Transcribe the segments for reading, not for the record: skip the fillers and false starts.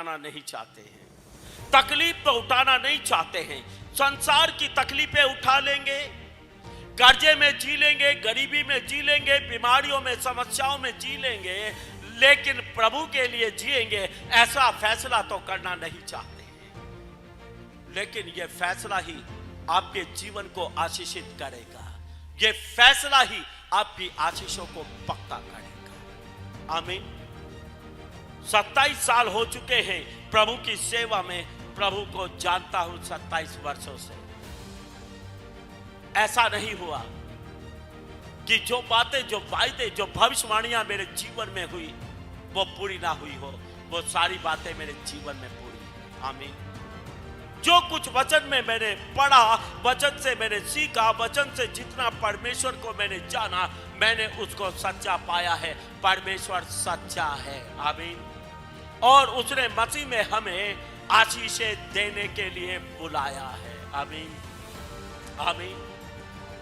उठाना नहीं चाहते हैं, तकलीफ तो उठाना नहीं चाहते हैं। संसार की तकलीफें उठा लेंगे, कर्जे में जी लेंगे, गरीबी में जी लेंगे, बीमारियों में, समस्याओं में जी लेंगे, लेकिन प्रभु के लिए जिएंगे ऐसा फैसला तो करना नहीं चाहते हैं। लेकिन यह फैसला ही आपके जीवन को आशीषित करेगा, यह फैसला ही आपकी आशीषों को पक्का करेगा। आमीन। 27 साल हो चुके हैं प्रभु की सेवा में, प्रभु को जानता हूं 27 वर्षों से। ऐसा नहीं हुआ कि जो बातें, जो वायदे, जो भविष्यवाणियां मेरे जीवन में हुई वो पूरी ना हुई हो, वो सारी बातें मेरे जीवन में पूरी है। आमीन। जो कुछ वचन में मैंने पढ़ा, वचन से मैंने सीखा, वचन से जितना परमेश्वर को मैंने जाना, मैंने उसको सच्चा पाया है। परमेश्वर सच्चा है। आमीन। और उसने मसीह में हमें आशीषें देने के लिए बुलाया है। आमीन। आमीन।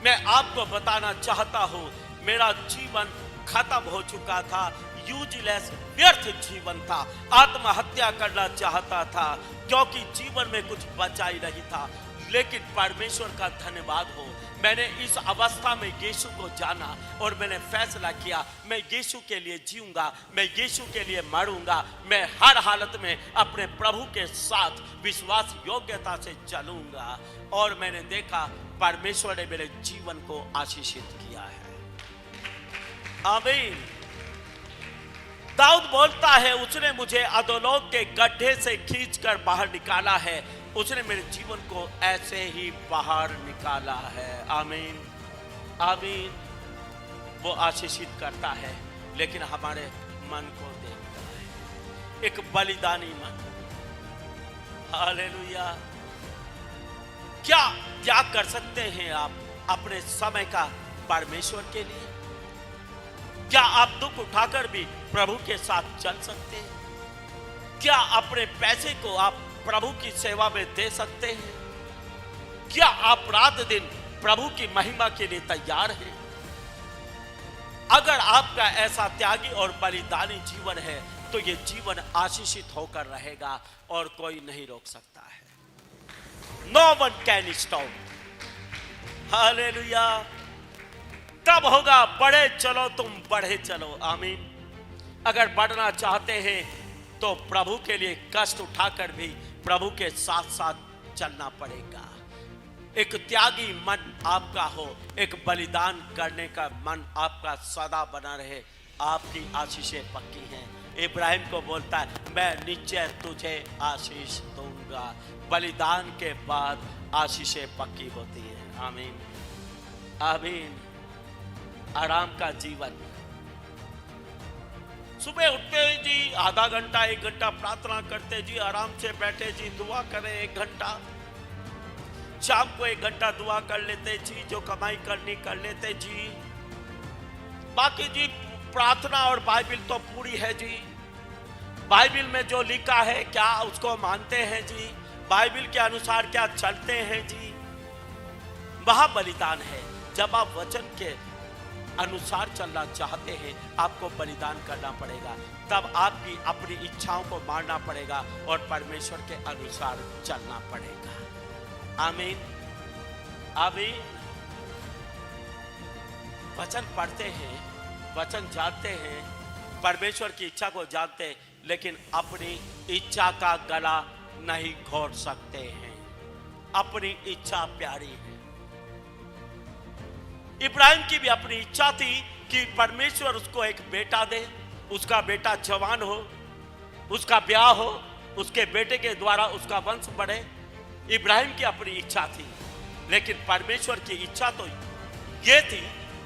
मैं आपको बताना चाहता हूं, मेरा जीवन खत्म हो चुका था, यूजलेस, व्यर्थ जीवन था, आत्महत्या करना चाहता था क्योंकि जीवन में कुछ बचा ही नहीं था। लेकिन परमेश्वर का धन्यवाद हो, मैंने इस अवस्था में यीशु को जाना और मैंने फैसला किया मैं यीशु के लिए जीऊंगा, मैं यीशु के लिए मरूंगा, मैं हर हालत में अपने प्रभु के साथ विश्वास योग्यता से चलूंगा। और मैंने देखा परमेश्वर ने मेरे जीवन को आशीषित किया है। आमीन। दाऊद बोलता है, उसने मुझे अधोलोक के गड्ढे से खींचकर बाहर निकाला है, उसने मेरे जीवन को ऐसे ही बाहर निकाला है। आमीन। आमीन। वो आशीषित करता है, लेकिन हमारे मन को देखता है, एक बलिदानी मन। हालेलुया। क्या त्याग कर सकते हैं आप अपने समय का परमेश्वर के लिए? क्या आप दुख उठाकर भी प्रभु के साथ चल सकते हैं? क्या अपने पैसे को आप प्रभु की सेवा में दे सकते हैं? क्या आप रात दिन प्रभु की महिमा के लिए तैयार हैं? अगर आपका ऐसा त्यागी और बलिदानी जीवन है तो यह जीवन आशीषित होकर रहेगा और कोई नहीं रोक सकता है। No one can stop। Hallelujah. तब होगा बढ़े चलो तुम बढ़े चलो। आमीन। अगर बढ़ना चाहते हैं तो प्रभु के लिए कष्ट उठाकर भी प्रभु के साथ साथ चलना पड़ेगा। एक त्यागी मन आपका हो, एक बलिदान करने का मन आपका सदा बना रहे, आपकी आशीषें पक्की हैं। इब्राहिम को बोलता है मैं निश्चय तुझे आशीष दूंगा। बलिदान के बाद आशीषें पक्की होती हैं। आमीन। आमीन। आराम का जीवन। सुबह उठते जी आधा घंटा 1 घंटा प्रार्थना करते जी, आराम से बैठे जी, दुआ करें 1 घंटा, शाम को 1 घंटा दुआ कर लेते जी, जो कमाई करनी कर लेते जी। बाकी जी प्रार्थना और बाइबिल तो पूरी है जी, बाइबिल में जो लिखा है क्या उसको मानते हैं जी, बाइबिल के अनुसार क्या चलते हैं जी। वह बलिदान है। जब आप वचन के अनुसार चलना चाहते हैं आपको बलिदान करना पड़ेगा, तब आपकी अपनी इच्छाओं को मारना पड़ेगा और परमेश्वर के अनुसार चलना पड़ेगा। आमीन। आमीन। वचन पढ़ते हैं, वचन जानते हैं, परमेश्वर की इच्छा को जानते हैं, लेकिन अपनी इच्छा का गला नहीं घोट सकते हैं। अपनी इच्छा प्यारी है। इब्राहिम की भी अपनी इच्छा थी कि परमेश्वर उसको एक बेटा दे, उसका बेटा जवान हो, उसका ब्याह हो, उसके बेटे के द्वारा उसका वंश बढ़े। इब्राहिम की अपनी इच्छा थी, लेकिन परमेश्वर की इच्छा तो यह थी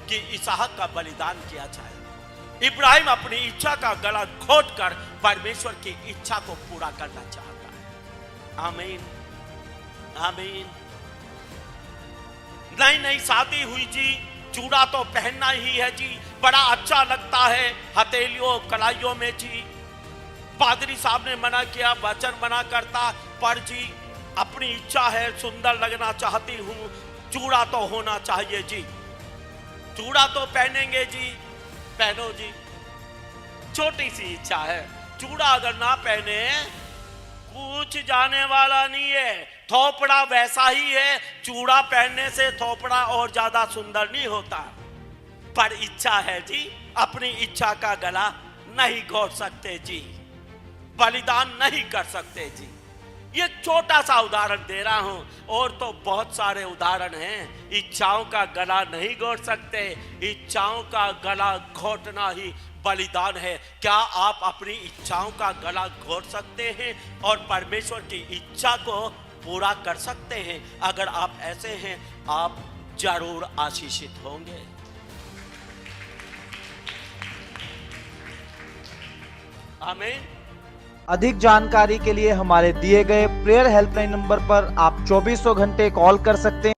कि इसहाक का बलिदान किया जाए। इब्राहिम अपनी इच्छा का गला घोटकर परमेश्वर की इच्छा को पूरा करना चाहता है। आमीन। आमीन। नई नई शादी हुई जी, चूड़ा तो पहनना ही है जी, बड़ा अच्छा लगता है हथेलियों कलाइयों में जी। पादरी साहब ने मना किया, वचन मना करता, पर जी अपनी इच्छा है, सुंदर लगना चाहती हूं, चूड़ा तो होना चाहिए जी। चूड़ा तो पहनेंगे जी, पहनो जी। छोटी सी इच्छा है, चूड़ा अगर ना पहने पूछ जाने वाला नहीं है। थोपड़ा वैसा ही है, चूड़ा पहनने से थोपड़ा और ज्यादा सुंदर नहीं होता। पर इच्छा है जी, अपनी इच्छा का गला नहीं घोट सकते जी, बलिदान नहीं कर सकते जी। ये छोटा सा उदाहरण दे रहा हूं, और तो बहुत सारे उदाहरण हैं। इच्छाओं का गला नहीं घोट सकते, इच्छाओं का गला घोटना ही बलिदान है। क्या आप अपनी इच्छाओं का गला घोट सकते हैं और परमेश्वर की इच्छा को पूरा कर सकते हैं? अगर आप ऐसे हैं, आप जरूर आशीषित होंगे। आमीन। अधिक जानकारी के लिए हमारे दिए गए प्रेयर हेल्पलाइन नंबर पर आप 2400 घंटे कॉल कर सकते हैं।